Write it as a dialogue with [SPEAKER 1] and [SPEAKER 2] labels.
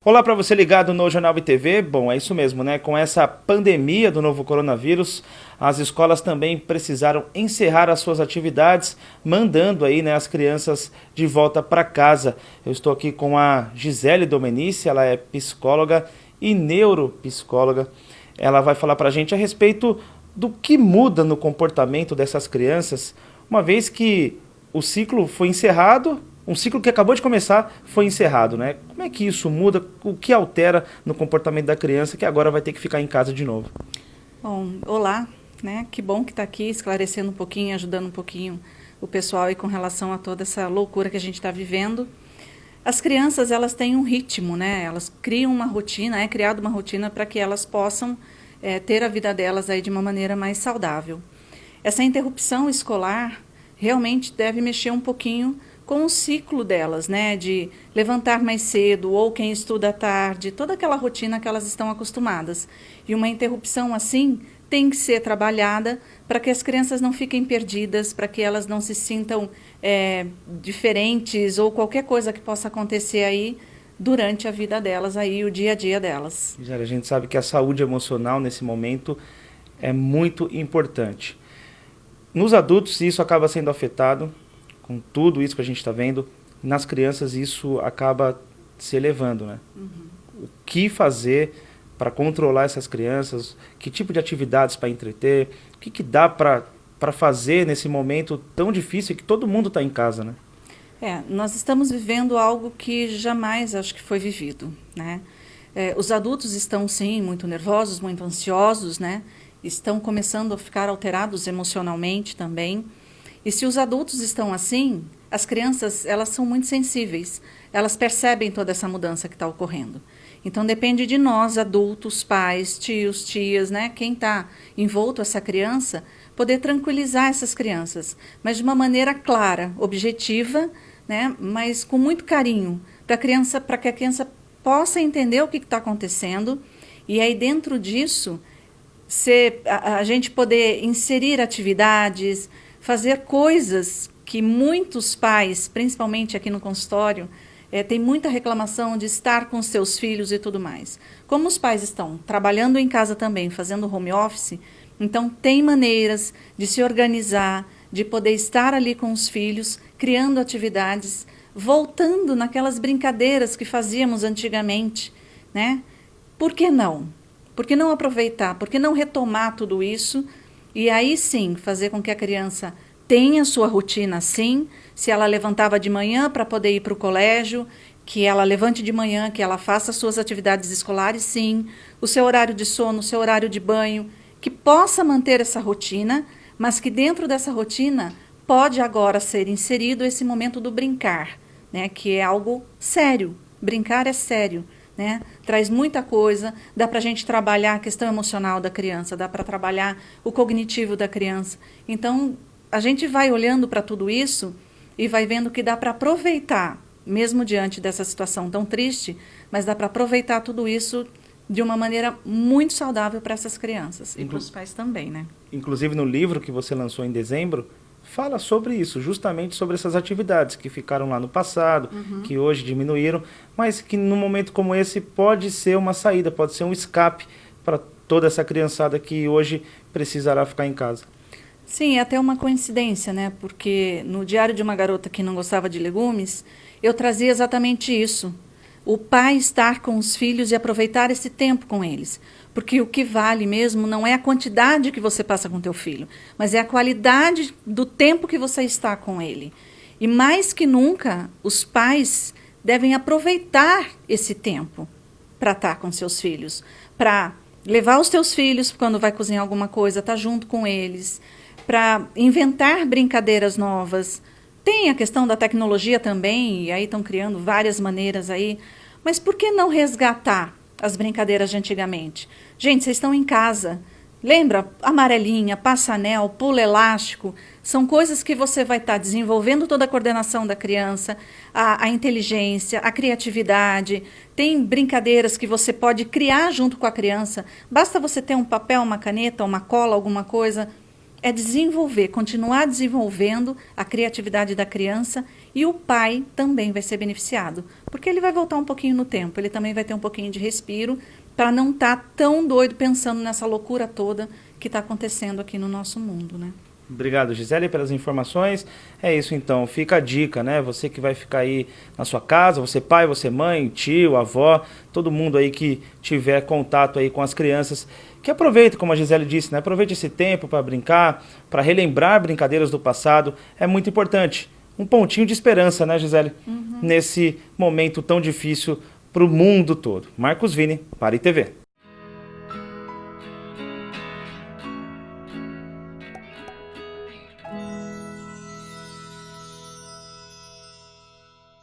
[SPEAKER 1] Olá para você ligado no Jornal BTV. Bom, é isso mesmo, né? Com essa pandemia do novo coronavírus, as escolas também precisaram encerrar as suas atividades, mandando aí, né, as crianças de volta para casa. Eu estou aqui com a Gisele Domenici, ela é psicóloga e neuropsicóloga. Ela vai falar para a gente a respeito do que muda no comportamento dessas crianças, uma vez que o ciclo foi encerrado. Um ciclo que acabou de começar foi encerrado, né? Como é que isso muda? O que altera no comportamento da criança que agora vai ter que ficar em casa de novo?
[SPEAKER 2] Bom, olá, né? Que bom que está aqui esclarecendo um pouquinho, ajudando um pouquinho o pessoal aí com relação a toda essa loucura que a gente está vivendo. As crianças, elas têm um ritmo, né? Elas criam uma rotina, é criada uma rotina para que elas possam ter a vida delas aí de uma maneira mais saudável. Essa interrupção escolar realmente deve mexer um pouquinho com o ciclo delas, né, de levantar mais cedo ou quem estuda à tarde, toda aquela rotina que elas estão acostumadas. E uma interrupção assim tem que ser trabalhada para que as crianças não fiquem perdidas, para que elas não se sintam diferentes ou qualquer coisa que possa acontecer aí durante a vida delas, aí o dia a dia delas.
[SPEAKER 1] A gente sabe que a saúde emocional nesse momento é muito importante. Nos adultos isso acaba sendo afetado, com tudo isso que a gente está vendo, nas crianças isso acaba se elevando, né? O que fazer para controlar essas crianças? Que tipo de atividades para entreter? O que dá para fazer nesse momento tão difícil que todo mundo está em casa, né?
[SPEAKER 2] Nós estamos vivendo algo que jamais acho que foi vivido, né? Os adultos estão, sim, muito nervosos, muito ansiosos, né? Estão começando a ficar alterados emocionalmente também. E se os adultos estão assim, as crianças, elas são muito sensíveis. Elas percebem toda essa mudança que está ocorrendo. Então, depende de nós, adultos, pais, tios, tias, né? Quem está envolto essa criança, poder tranquilizar essas crianças. Mas de uma maneira clara, objetiva, né? Mas com muito carinho, para que a criança possa entender o que está acontecendo. E aí, dentro disso, a gente poder inserir atividades, fazer coisas que muitos pais, principalmente aqui no consultório, tem muita reclamação de estar com seus filhos e tudo mais. Como os pais estão trabalhando em casa também, fazendo home office, então tem maneiras de se organizar, de poder estar ali com os filhos, criando atividades, voltando naquelas brincadeiras que fazíamos antigamente, né? Por que não? Por que não aproveitar? Por que não retomar tudo isso? E aí sim, fazer com que a criança tenha sua rotina sim, se ela levantava de manhã para poder ir para o colégio, que ela levante de manhã, que ela faça suas atividades escolares sim, o seu horário de sono, o seu horário de banho, que possa manter essa rotina, mas que dentro dessa rotina pode agora ser inserido esse momento do brincar, né, que é algo sério. Brincar é sério. Né? Traz muita coisa, dá para a gente trabalhar a questão emocional da criança, dá para trabalhar o cognitivo da criança. Então, a gente vai olhando para tudo isso e vai vendo que dá para aproveitar, mesmo diante dessa situação tão triste, mas dá para aproveitar tudo isso de uma maneira muito saudável para essas crianças e para os pais também, né?
[SPEAKER 1] Inclusive no livro que você lançou em dezembro, fala sobre isso, justamente sobre essas atividades que ficaram lá no passado, que hoje diminuíram, mas que num momento como esse pode ser uma saída, pode ser um escape para toda essa criançada que hoje precisará ficar em casa.
[SPEAKER 2] Sim, é até uma coincidência, né? Porque no Diário de uma Garota que Não Gostava de Legumes, eu trazia exatamente isso. O pai estar com os filhos e aproveitar esse tempo com eles. Porque o que vale mesmo não é a quantidade que você passa com teu filho, mas é a qualidade do tempo que você está com ele. E mais que nunca, os pais devem aproveitar esse tempo para estar com seus filhos, para levar os teus filhos quando vai cozinhar alguma coisa, estar junto com eles, para inventar brincadeiras novas. Tem a questão da tecnologia também, e aí estão criando várias maneiras aí, mas por que não resgatar as brincadeiras de antigamente? Gente, vocês estão em casa, lembra? Amarelinha, passa-anel, pulo elástico, são coisas que você vai estar desenvolvendo toda a coordenação da criança, a inteligência, a criatividade. Tem brincadeiras que você pode criar junto com a criança, basta você ter um papel, uma caneta, uma cola, alguma coisa. É desenvolver, continuar desenvolvendo a criatividade da criança E o pai também vai ser beneficiado, porque ele vai voltar um pouquinho no tempo, ele também vai ter um pouquinho de respiro para não estar tão doido pensando nessa loucura toda que está acontecendo aqui no nosso mundo, né?
[SPEAKER 1] Obrigado, Gisele, pelas informações. É isso então, fica a dica, né? Você que vai ficar aí na sua casa, você pai, você mãe, tio, avó, todo mundo aí que tiver contato aí com as crianças, que aproveite, como a Gisele disse, né? Aproveite esse tempo para brincar, para relembrar brincadeiras do passado, é muito importante. Um pontinho de esperança, né, Gisele? Nesse momento tão difícil para o mundo todo. Marcos Vini, para a ITV.